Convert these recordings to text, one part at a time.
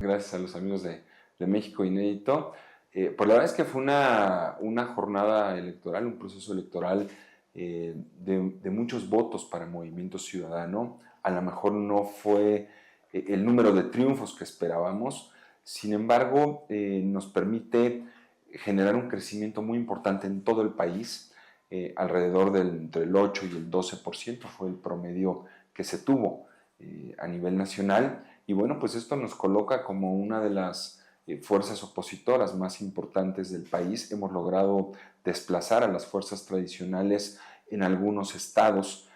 Gracias a los amigos de México Inédito. Pues la verdad es que fue una jornada electoral, un proceso electoral de muchos votos para Movimiento Ciudadano. A lo mejor no fue el número de triunfos que esperábamos, sin embargo nos permite generar un crecimiento muy importante en todo el país. Alrededor entre el 8 y el 12% fue el promedio que se tuvo a nivel nacional. Y bueno, pues esto nos coloca como una de las fuerzas opositoras más importantes del país. Hemos logrado desplazar a las fuerzas tradicionales en algunos estados,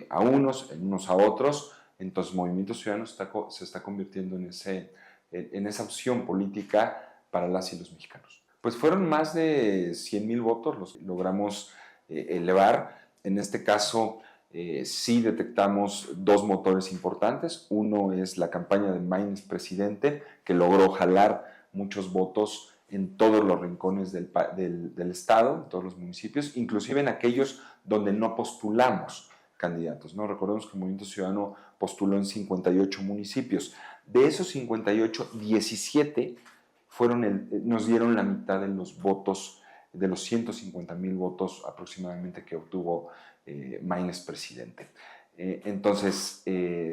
a unos, en unos a otros. Entonces Movimiento Ciudadano se está convirtiendo en esa opción política para las y los mexicanos. Pues fueron más de 100,000 votos, los logramos elevar. En este caso, sí detectamos dos motores importantes. Uno es la campaña de Maines Presidente, que logró jalar muchos votos en todos los rincones del estado, en todos los municipios, inclusive en aquellos donde no postulamos candidatos, ¿no? Recordemos que el Movimiento Ciudadano postuló en 58 municipios. De esos 58, 17 nos dieron la mitad de los votos, de los 150,000 votos aproximadamente que obtuvo Maines Presidente. Entonces,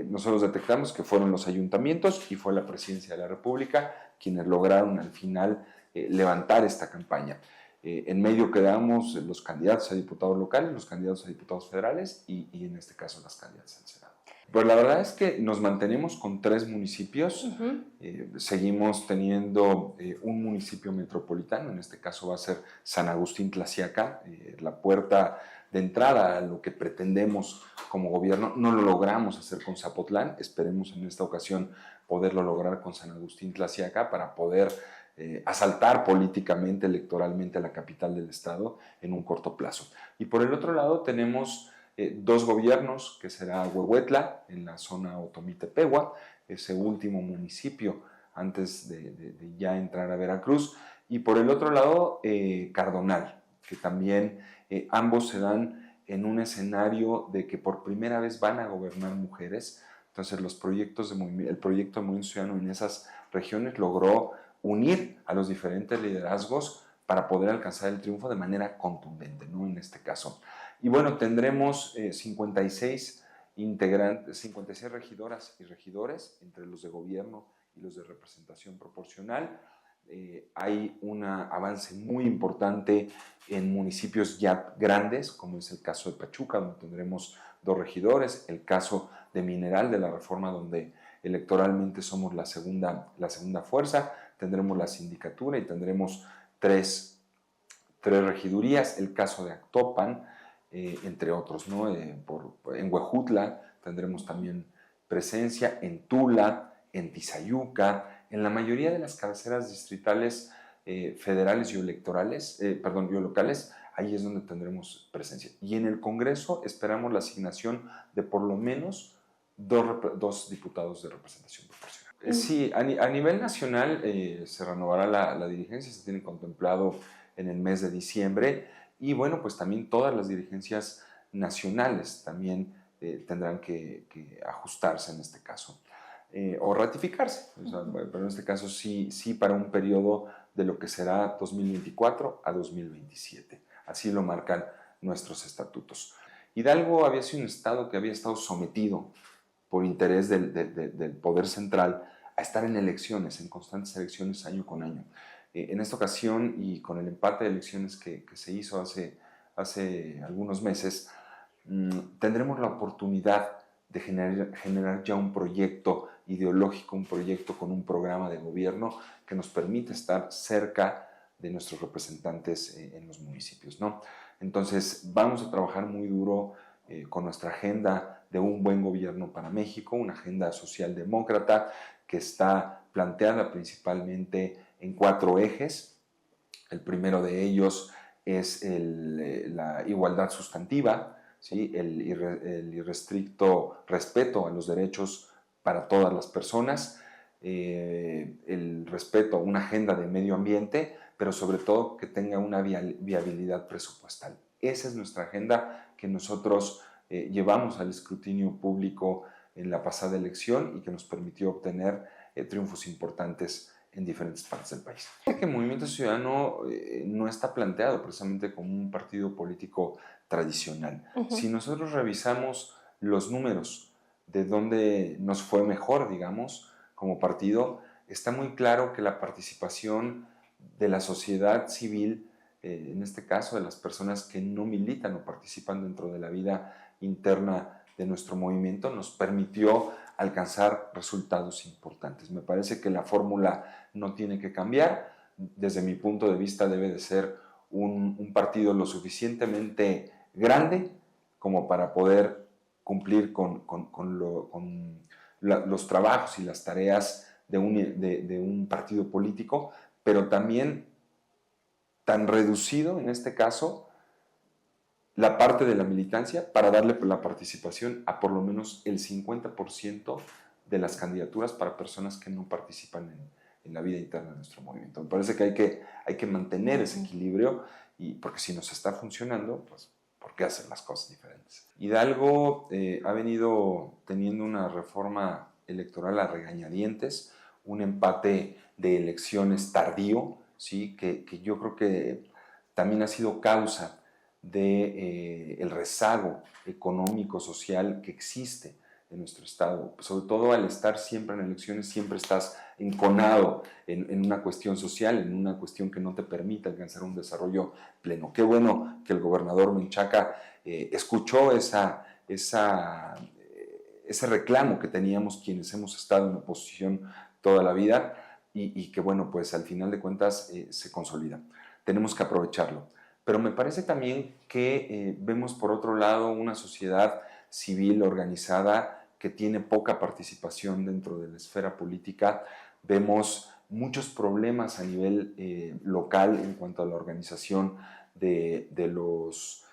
nosotros detectamos que fueron los ayuntamientos y fue la Presidencia de la República quienes lograron al final levantar esta campaña. En medio quedamos los candidatos a diputados locales, los candidatos a diputados federales y en este caso las candidatas al Senado. Pues la verdad es que nos mantenemos con 3 municipios. Seguimos teniendo un municipio metropolitano, en este caso va a ser San Agustín Tlaxiaca, la puerta de entrada a lo que pretendemos como gobierno. No lo logramos hacer con Zapotlán, esperemos en esta ocasión poderlo lograr con San Agustín Tlaxiaca para poder asaltar políticamente, electoralmente a la capital del estado en un corto plazo. Y por el otro lado tenemos 2 gobiernos, que será Huehuetla, en la zona Otomí-Tepehua, ese último municipio antes de ya entrar a Veracruz, y por el otro lado Cardonal, que también ambos se dan en un escenario de que por primera vez van a gobernar mujeres. Entonces el proyecto de Movimiento Ciudadano en esas regiones logró unir a los diferentes liderazgos para poder alcanzar el triunfo de manera contundente, ¿no? En este caso. Y bueno, tendremos 56 regidoras y regidores, entre los de gobierno y los de representación proporcional. Hay un avance muy importante en municipios ya grandes, como es el caso de Pachuca, donde tendremos 2 regidores, el caso de Mineral de la Reforma, donde electoralmente somos la segunda fuerza, tendremos la sindicatura y tendremos 3 regidurías, el caso de Actopan, entre otros, ¿no? En Huejutla tendremos también presencia, en Tula, en Tizayuca, en la mayoría de las cabeceras distritales federales y locales, ahí es donde tendremos presencia. Y en el Congreso esperamos la asignación de por lo menos 2 diputados de representación proporcional. Sí, a nivel nacional se renovará la dirigencia, se tiene contemplado en el mes de diciembre, y bueno, pues también todas las dirigencias nacionales también tendrán que ajustarse en este caso, o ratificarse, pero en este caso sí para un periodo de lo que será 2024 a 2027, así lo marcan nuestros estatutos. Hidalgo había sido un estado que había estado sometido por interés del poder central a estar en elecciones, en constantes elecciones año con año. En esta ocasión, y con el empate de elecciones que se hizo hace algunos meses, tendremos la oportunidad de generar ya un proyecto ideológico, un proyecto con un programa de gobierno que nos permite estar cerca de nuestros representantes en los municipios, ¿no? Entonces vamos a trabajar muy duro con nuestra agenda de un buen gobierno para México, una agenda socialdemócrata que está planteada principalmente en 4 ejes. El primero de ellos es la igualdad sustantiva, ¿sí? el irrestricto respeto a los derechos para todas las personas, el respeto a una agenda de medio ambiente, pero sobre todo que tenga una viabilidad presupuestal. Esa es nuestra agenda que nosotros llevamos al escrutinio público en la pasada elección y que nos permitió obtener triunfos importantes en diferentes partes del país. Que Movimiento Ciudadano no está planteado precisamente como un partido político tradicional. Si nosotros revisamos los números de dónde nos fue mejor, digamos, como partido, está muy claro que la participación de la sociedad civil, en este caso de las personas que no militan o participan dentro de la vida interna de nuestro movimiento, nos permitió alcanzar resultados importantes. Me parece que la fórmula no tiene que cambiar. Desde mi punto de vista debe de ser un partido lo suficientemente grande como para poder cumplir con los trabajos y las tareas de un partido político, pero también tan reducido en este caso la parte de la militancia para darle la participación a por lo menos el 50% de las candidaturas para personas que no participan en la vida interna de nuestro movimiento. Me parece que hay que mantener ese equilibrio, porque si nos está funcionando, pues ¿por qué hacer las cosas diferentes? Hidalgo ha venido teniendo una reforma electoral a regañadientes, un empate de elecciones tardío, ¿sí? que yo creo que también ha sido causa de el rezago económico, social que existe en nuestro estado. Sobre todo al estar siempre en elecciones, siempre estás enconado en una cuestión social, en una cuestión que no te permite alcanzar un desarrollo pleno. Qué bueno que el gobernador Menchaca escuchó ese reclamo que teníamos quienes hemos estado en oposición toda la vida y que, bueno, pues al final de cuentas se consolida. Tenemos que aprovecharlo. Pero me parece también que vemos por otro lado una sociedad civil organizada que tiene poca participación dentro de la esfera política. Vemos muchos problemas a nivel local en cuanto a la organización de los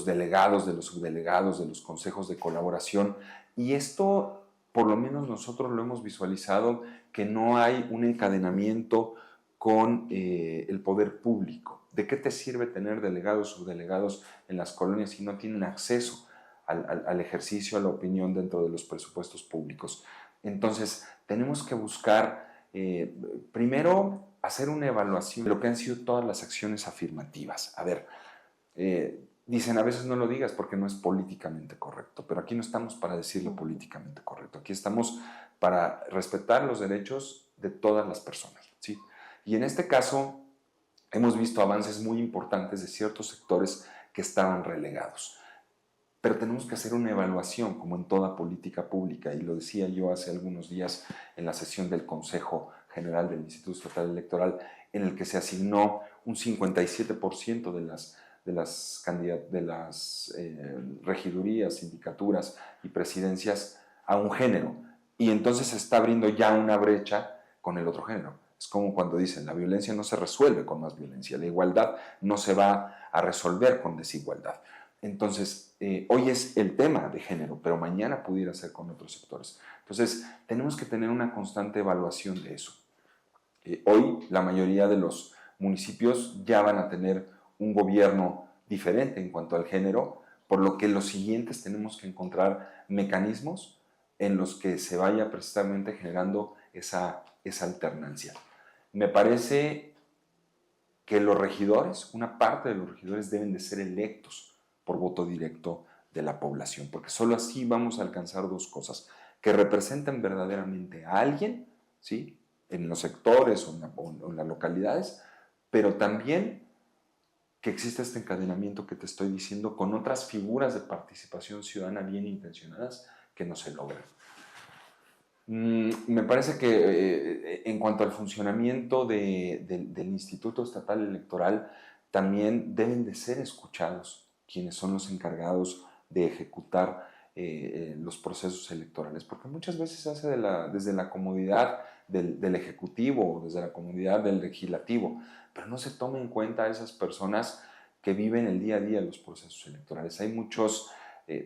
delegados, de los subdelegados, de los consejos de colaboración. Y esto, por lo menos nosotros lo hemos visualizado, que no hay un encadenamiento con el poder público. ¿De qué te sirve tener delegados o subdelegados en las colonias si no tienen acceso al ejercicio, a la opinión dentro de los presupuestos públicos? Entonces, tenemos que buscar, primero, hacer una evaluación de lo que han sido todas las acciones afirmativas. A ver, dicen a veces no lo digas porque no es políticamente correcto, pero aquí no estamos para decirlo políticamente correcto, aquí estamos para respetar los derechos de todas las personas, ¿sí? Y en este caso hemos visto avances muy importantes de ciertos sectores que estaban relegados. Pero tenemos que hacer una evaluación, como en toda política pública, y lo decía yo hace algunos días en la sesión del Consejo General del Instituto Estatal Electoral, en el que se asignó un 57% de las regidurías, sindicaturas y presidencias a un género. Y entonces se está abriendo ya una brecha con el otro género. Es como cuando dicen, la violencia no se resuelve con más violencia, la igualdad no se va a resolver con desigualdad. Entonces, hoy es el tema de género, pero mañana pudiera ser con otros sectores. Entonces, tenemos que tener una constante evaluación de eso. Hoy la mayoría de los municipios ya van a tener un gobierno diferente en cuanto al género, por lo que los siguientes tenemos que encontrar mecanismos en los que se vaya precisamente generando esa alternancia. Me parece que los regidores, una parte de los regidores deben de ser electos por voto directo de la población, porque solo así vamos a alcanzar dos cosas, que representen verdaderamente a alguien, ¿sí?, en los sectores o en las localidades, pero también que exista este encadenamiento que te estoy diciendo con otras figuras de participación ciudadana bien intencionadas que no se logran. Me parece que en cuanto al funcionamiento del Instituto Estatal Electoral, también deben de ser escuchados quienes son los encargados de ejecutar los procesos electorales, porque muchas veces se hace desde la comodidad del Ejecutivo o desde la comodidad del Legislativo, pero no se toma en cuenta a esas personas que viven el día a día los procesos electorales. Hay muchos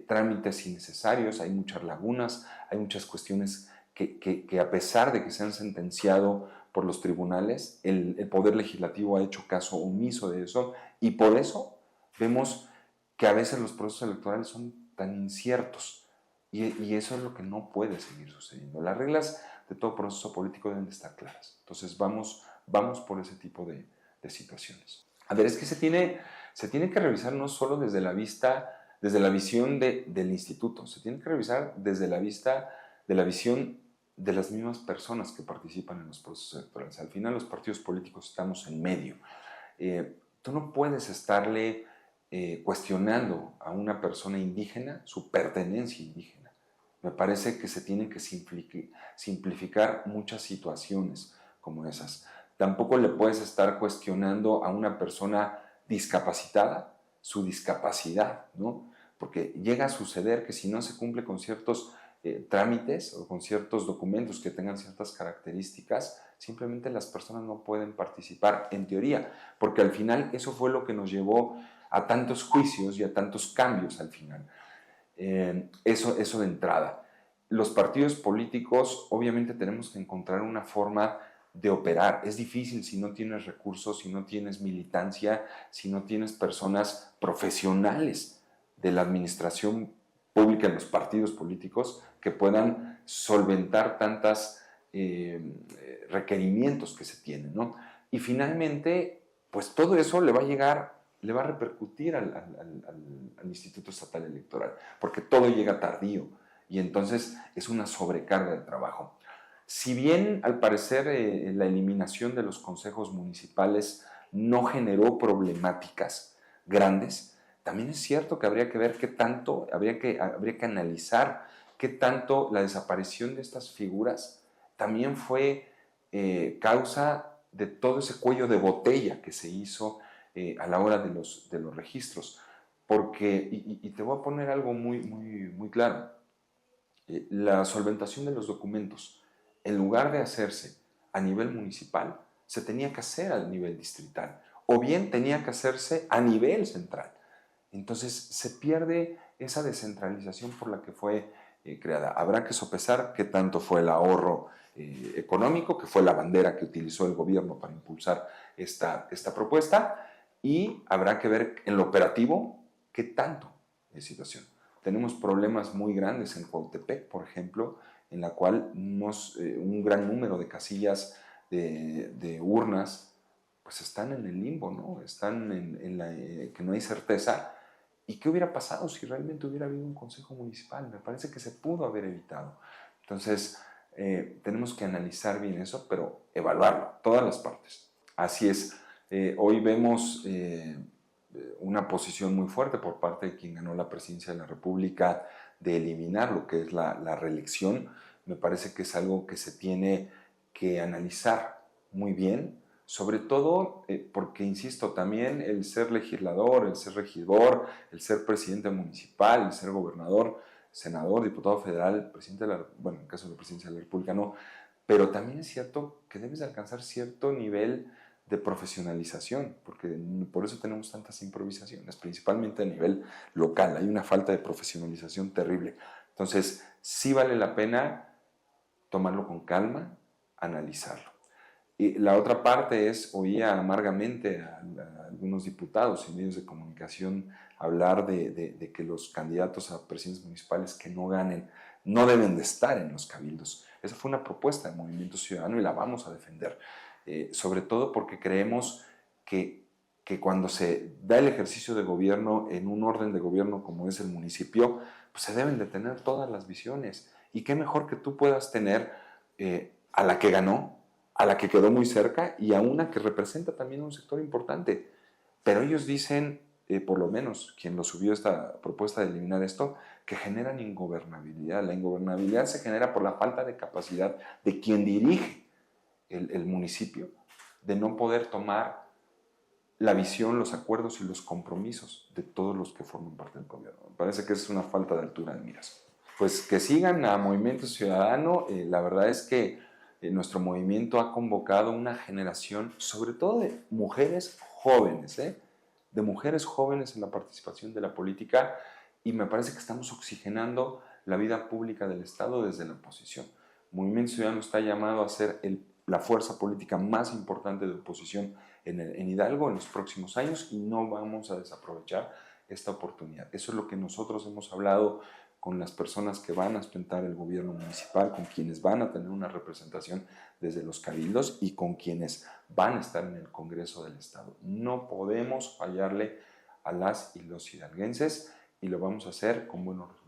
trámites innecesarios, hay muchas lagunas, hay muchas cuestiones que a pesar de que se han sentenciado por los tribunales, el Poder Legislativo ha hecho caso omiso de eso, y por eso vemos que a veces los procesos electorales son tan inciertos, y eso es lo que no puede seguir sucediendo. Las reglas de todo proceso político deben de estar claras. Entonces vamos por ese tipo de situaciones. A ver, es que se tiene que revisar no solo desde la visión del instituto, se tiene que revisar desde la visión de las mismas personas que participan en los procesos electorales. Al final los partidos políticos estamos en medio. Tú no puedes estarle cuestionando a una persona indígena su pertenencia indígena. Me parece que se tienen que simplificar muchas situaciones como esas. Tampoco le puedes estar cuestionando a una persona discapacitada su discapacidad, ¿no? Porque llega a suceder que si no se cumple con ciertos trámites o con ciertos documentos que tengan ciertas características, simplemente las personas no pueden participar en teoría, porque al final eso fue lo que nos llevó a tantos juicios y a tantos cambios al final. Eso de entrada. Los partidos políticos obviamente tenemos que encontrar una forma de operar. Es difícil si no tienes recursos, si no tienes militancia, si no tienes personas profesionales de la administración pública en los partidos políticos que puedan solventar tantos requerimientos que se tienen, ¿no? Y finalmente, pues todo eso le va a repercutir al Instituto Estatal Electoral, porque todo llega tardío y entonces es una sobrecarga de trabajo. Si bien al parecer la eliminación de los consejos municipales no generó problemáticas grandes, también es cierto que habría que ver qué tanto, habría que analizar qué tanto la desaparición de estas figuras también fue causa de todo ese cuello de botella que se hizo a la hora de los registros. Porque, y te voy a poner algo muy claro, la solventación de los documentos, en lugar de hacerse a nivel municipal, se tenía que hacer a nivel distrital, o bien tenía que hacerse a nivel central. Entonces se pierde esa descentralización por la que fue creada. Habrá que sopesar qué tanto fue el ahorro económico, que fue la bandera que utilizó el gobierno para impulsar esta propuesta, y habrá que ver en lo operativo qué tanto es situación. Tenemos problemas muy grandes en Cuautepec, por ejemplo, en la cual un gran número de casillas de urnas pues están en el limbo, ¿no? Están que no hay certeza. ¿Y qué hubiera pasado si realmente hubiera habido un consejo municipal? Me parece que se pudo haber evitado. Entonces, tenemos que analizar bien eso, pero evaluarlo, todas las partes. Así es. Hoy vemos una posición muy fuerte por parte de quien ganó la presidencia de la República de eliminar lo que es la reelección. Me parece que es algo que se tiene que analizar muy bien, sobre todo porque, insisto, también el ser legislador, el ser regidor, el ser presidente municipal, el ser gobernador, senador, diputado federal, presidente de bueno, en el caso de la presidencia de la República no, pero también es cierto que debes de alcanzar cierto nivel de profesionalización, porque por eso tenemos tantas improvisaciones, principalmente a nivel local. Hay una falta de profesionalización terrible. Entonces, sí vale la pena tomarlo con calma, analizarlo. Y la otra parte es, oía amargamente a algunos diputados y medios de comunicación hablar de que los candidatos a presidentes municipales que no ganen no deben de estar en los cabildos. Esa fue una propuesta del Movimiento Ciudadano y la vamos a defender. Sobre todo porque creemos que cuando se da el ejercicio de gobierno en un orden de gobierno como es el municipio, pues se deben de tener todas las visiones. Y qué mejor que tú puedas tener a la que ganó, a la que quedó muy cerca y a una que representa también un sector importante. Pero ellos dicen, por lo menos quien lo subió esta propuesta de eliminar esto, que generan ingobernabilidad. La ingobernabilidad se genera por la falta de capacidad de quien dirige el municipio, de no poder tomar la visión, los acuerdos y los compromisos de todos los que forman parte del gobierno. Me parece que es una falta de altura de miras. Pues que sigan a Movimiento Ciudadano. La verdad es que nuestro movimiento ha convocado una generación, sobre todo de mujeres jóvenes, de mujeres jóvenes en la participación de la política, y me parece que estamos oxigenando la vida pública del Estado desde la oposición. Movimiento Ciudadano está llamado a ser la fuerza política más importante de oposición en Hidalgo en los próximos años y no vamos a desaprovechar esta oportunidad. Eso es lo que nosotros hemos hablado con las personas que van a ostentar el gobierno municipal, con quienes van a tener una representación desde los cabildos y con quienes van a estar en el Congreso del Estado. No podemos fallarle a las y los hidalguenses y lo vamos a hacer con buenos resultados.